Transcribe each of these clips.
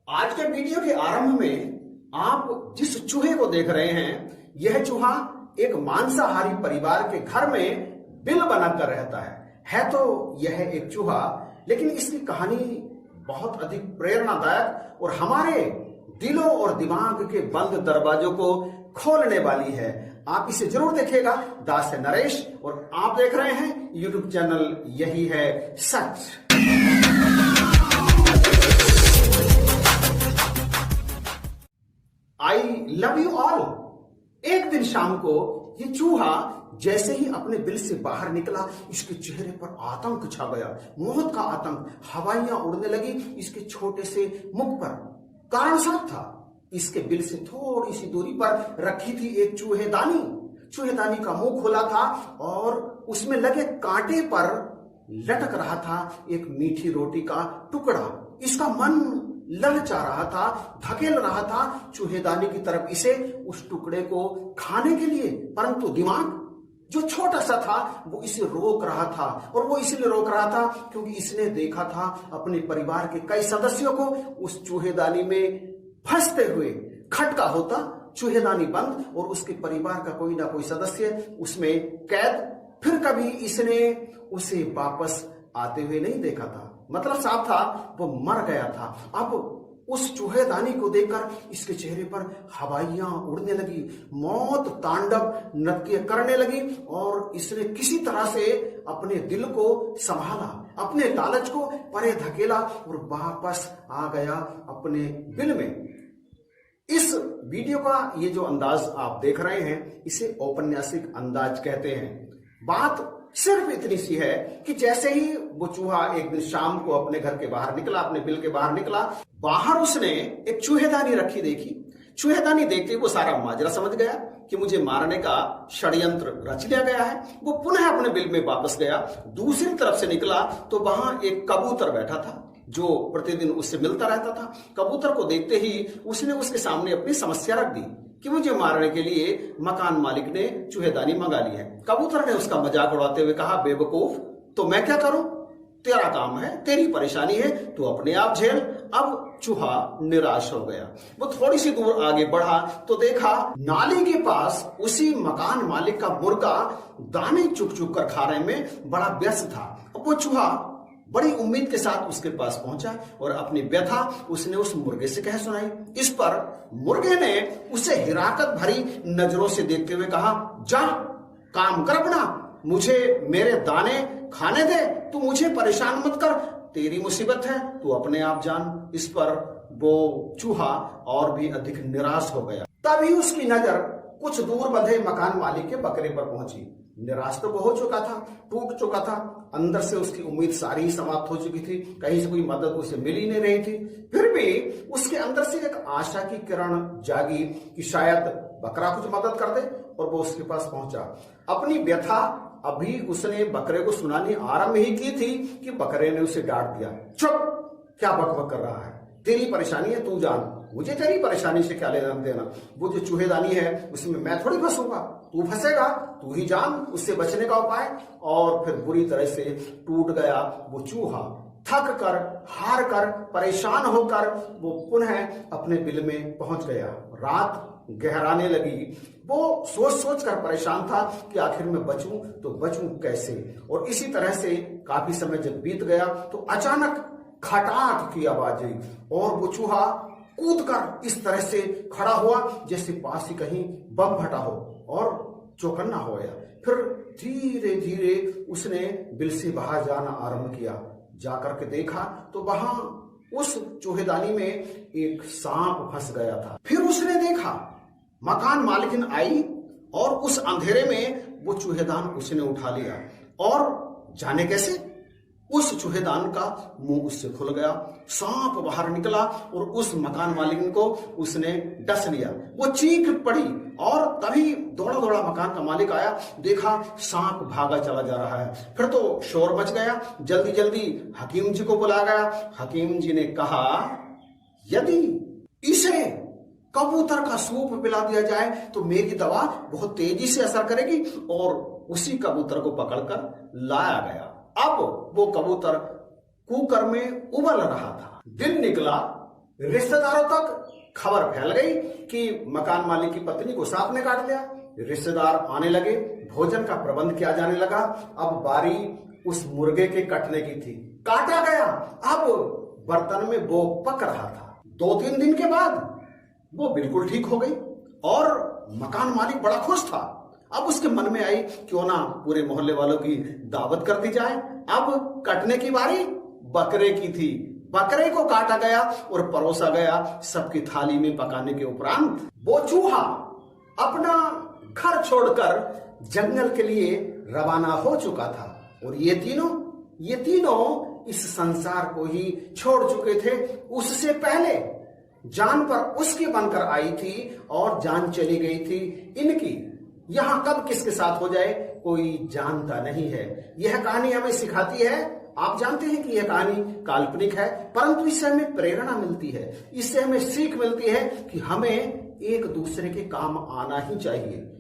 आज के वीडियो के आरंभ में आप जिस चूहे को देख रहे हैं, यह चूहा एक मांसाहारी परिवार के घर में बिल बनाकर रहता है तो यह एक चूहा, लेकिन इसकी कहानी बहुत अधिक प्रेरणादायक और हमारे दिलों और दिमाग के बंद दरवाजों को खोलने वाली है। आप इसे जरूर देखिएगा। दास है नरेश और आप देख रहे हैं यूट्यूब चैनल यही है सच। I love you all. एक दिन शाम को ये चूहा जैसे ही अपने बिल से बाहर निकला, इसके चेहरे पर आतंक छा गया, मौत का आतंक। हवाइयां उड़ने लगी इसके छोटे से मुख पर। कारण साफ था, इसके बिल से थोड़ी सी दूरी पर रखी थी एक चूहेदानी। चूहेदानी का मुंह खुला था और उसमें लगे कांटे पर लटक रहा था एक मीठी रोटी का टुकड़ा। इसका मन ललचा रहा था, धकेल रहा था चूहेदानी की तरफ इसे, उस टुकड़े को खाने के लिए, परंतु दिमाग जो छोटा सा था वो इसे रोक रहा था। और वो इसलिए रोक रहा था क्योंकि इसने देखा था अपने परिवार के कई सदस्यों को उस चूहेदानी में फंसते हुए। खटका होता, चूहेदानी बंद और उसके परिवार का कोई ना कोई सदस्य उसमें कैद। फिर कभी इसने उसे वापस आते हुए नहीं देखा था। मतलब साफ था वो मर गया था। अब उस चूहेदानी को देखकर इसके चेहरे पर हवाइयां उड़ने लगी, मौत तांडव नृत्य करने लगी और इसने किसी तरह से अपने दिल को संभाला, अपने लालच को परे धकेला और वापस आ गया अपने बिल में। इस वीडियो का ये जो अंदाज आप देख रहे हैं, इसे औपन्यासिक अंदाज कहते हैं। बात सिर्फ इतनी सी है कि जैसे ही वो चूहा एक दिन शाम को अपने घर के बाहर निकला, अपने बिल के बाहर निकला, बाहर उसने एक चूहेदानी रखी देखी। चूहेदानी देखते ही वो सारा माजरा समझ गया कि मुझे मारने का षड्यंत्र रच लिया गया है। वो पुनः अपने बिल में वापस गया। दूसरी तरफ से निकला तो वहां एक कबूतर बैठा था जो प्रतिदिन उससे मिलता रहता था। कबूतर को देखते ही उसने उसके सामने अपनी समस्या रख दी कि मुझे मारने के लिए मकान मालिक ने चूहेदानी मंगा ली है। कबूतर ने उसका मजाक उड़ाते हुए कहा, बेवकूफ, तो मैं क्या करूं? तेरा काम है, तेरी परेशानी है, तू अपने आप झेल। अब चूहा निराश हो गया। वो थोड़ी सी दूर आगे बढ़ा तो देखा नाली के पास उसी मकान मालिक का मुर्गा दाने चुग चुग कर खाने में बड़ा व्यस्त था। अब वो चूहा बड़ी उम्मीद के साथ उसके पास पहुंचा और अपनी व्यथा उसने उस मुर्गे से कह सुनाई। इस पर मुर्गे ने उसे हिराकत भरी नजरों से देखते हुए कहा, जा काम कर अपना, मुझे मेरे दाने खाने दे, तू मुझे परेशान मत कर, तेरी मुसीबत है, तू अपने आप जान। इस पर वो चूहा और भी अधिक निराश हो गया। तभी उसकी नजर कुछ दूर बंधे मकान मालिक के बकरे पर पहुंची। निराश तो वो हो चुका था, टूट चुका था, अंदर से उसकी उम्मीद सारी समाप्त हो चुकी थी, कहीं से कोई मदद उसे मिल ही नहीं रही थी। फिर भी उसके अंदर से एक आशा की किरण जागी कि शायद बकरा कुछ मदद कर दे, और वो उसके पास पहुंचा। अपनी व्यथा अभी उसने बकरे को सुनानी आरंभ ही की थी कि बकरे ने उसे डांट दिया, चुप, क्या बकबक कर रहा है, तेरी परेशानी है, तू जान, मुझे तेरी परेशानी से क्या लेना देना। वो जो चूहेदानी है उसमें मैं थोड़ी फंसूंगा, तू फंसेगा, तू ही जान उससे बचने का उपाय। और फिर बुरी तरह से टूट गया वो चूहा। थक कर, हार कर, परेशान होकर वो पुनः अपने बिल में पहुंच गया। रात गहराने लगी। वो सोच सोच कर परेशान था कि आखिर में बचूं तो बचूं कैसे। और इसी तरह से काफी समय जब बीत गया तो अचानक खटाक की आवाज आई और वो चूहा कूदकर इस तरह से खड़ा हुआ जैसे पास ही कहीं बम फटा हो और चौकन्ना हो गया। फिर धीरे धीरे उसने बिल से बाहर जाना आरंभ किया। जाकर के देखा तो वहां उस चूहेदानी में एक सांप फंस गया था। फिर उसने देखा मकान मालिकिन आई और उस अंधेरे में वो चूहेदान उसने उठा लिया और जाने कैसे उस चूहेदान का मुंह उससे खुल गया। सांप बाहर निकला और उस मकान मालिक को उसने डस लिया। वो चीख पड़ी और तभी दौड़ा दौड़ा मकान का मालिक आया, देखा सांप भागा चला जा रहा है। फिर तो शोर मच गया। जल्दी जल्दी हकीम जी को बुलाया गया। हकीम जी ने कहा, यदि इसे कबूतर का सूप पिला दिया जाए तो मेरी दवा बहुत तेजी से असर करेगी। और उसी कबूतर को पकड़कर लाया गया। अब वो कबूतर कुकर में उबल रहा था। दिन निकला रिश्तेदारों तक खबर फैल गई कि मकान मालिक की पत्नी को सांप ने काट लिया। रिश्तेदार आने लगे, भोजन का प्रबंध किया जाने लगा। अब बारी उस मुर्गे के कटने की थी, काटा गया। अब बर्तन में वो पक रहा था। 2-3 दिन के बाद वो बिल्कुल ठीक हो गई और मकान मालिक बड़ा खुश था। अब उसके मन में आई क्यों ना पूरे मोहल्ले वालों की दावत कर दी जाए। अब कटने की बारी बकरे की थी। बकरे को काटा गया और परोसा गया सबकी थाली में पकाने के उपरांत। वो चूहा अपना घर छोड़कर जंगल के लिए रवाना हो चुका था और ये तीनों इस संसार को ही छोड़ चुके थे। उससे पहले जान पर उसकी बनकर आई थी और जान चली गई थी इनकी। यहां कब किसके साथ हो जाए कोई जानता नहीं है। यह कहानी हमें सिखाती है, आप जानते हैं कि यह कहानी काल्पनिक है, परंतु इससे हमें प्रेरणा मिलती है, इससे हमें सीख मिलती है कि हमें एक दूसरे के काम आना ही चाहिए।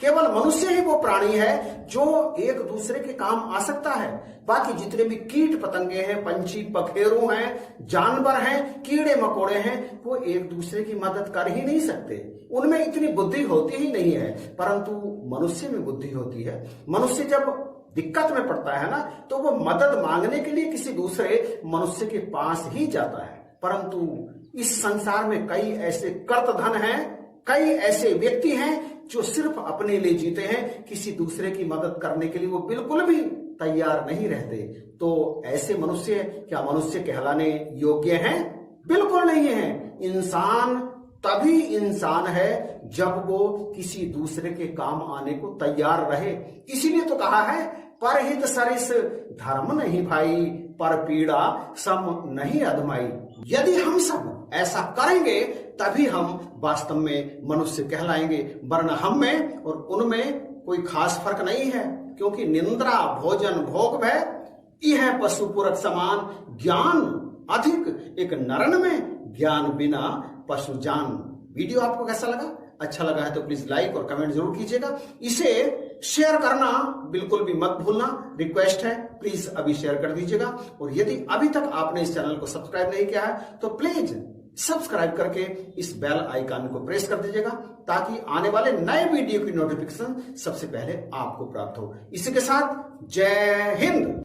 केवल मनुष्य ही वो प्राणी है जो एक दूसरे के काम आ सकता है। बाकी जितने भी कीट पतंगे हैं, पंछी पखेरु हैं, जानवर हैं, कीड़े मकोड़े हैं, वो एक दूसरे की मदद कर ही नहीं सकते। उनमें इतनी बुद्धि होती ही नहीं है, परंतु मनुष्य में बुद्धि होती है। मनुष्य जब दिक्कत में पड़ता है ना, तो वो मदद मांगने के लिए किसी दूसरे मनुष्य के पास ही जाता है। परंतु इस संसार में कई ऐसे कर्तधन हैं, कई ऐसे व्यक्ति हैं जो सिर्फ अपने लिए जीते हैं, किसी दूसरे की मदद करने के लिए वो बिल्कुल भी तैयार नहीं रहते। तो ऐसे मनुष्य क्या मनुष्य कहलाने योग्य हैं? बिल्कुल नहीं है। इंसान तभी इंसान है जब वो किसी दूसरे के काम आने को तैयार रहे। इसीलिए तो कहा है परहित सरिस धर्म नहीं भाई, पर पीड़ा सम नहीं अधमाई। यदि हम सब ऐसा करेंगे तभी हम वास्तव में मनुष्य कहलाएंगे, वरना हम में और उनमें कोई खास फर्क नहीं है। क्योंकि निंद्रा भोजन भोग भय यह पशु पुरख समान, ज्ञान अधिक एक नरन में, ज्ञान बिना पशु जान। वीडियो आपको कैसा लगा? अच्छा लगा है तो प्लीज लाइक और कमेंट जरूर कीजिएगा। इसे शेयर करना बिल्कुल भी मत भूलना, रिक्वेस्ट है, प्लीज अभी शेयर कर दीजिएगा। और यदि अभी तक आपने इस चैनल को सब्सक्राइब नहीं किया है तो प्लीज सब्सक्राइब करके इस बेल आइकन को प्रेस कर दीजिएगा, ताकि आने वाले नए वीडियो की नोटिफिकेशन सबसे पहले आपको प्राप्त हो। इसी के साथ जय हिंद।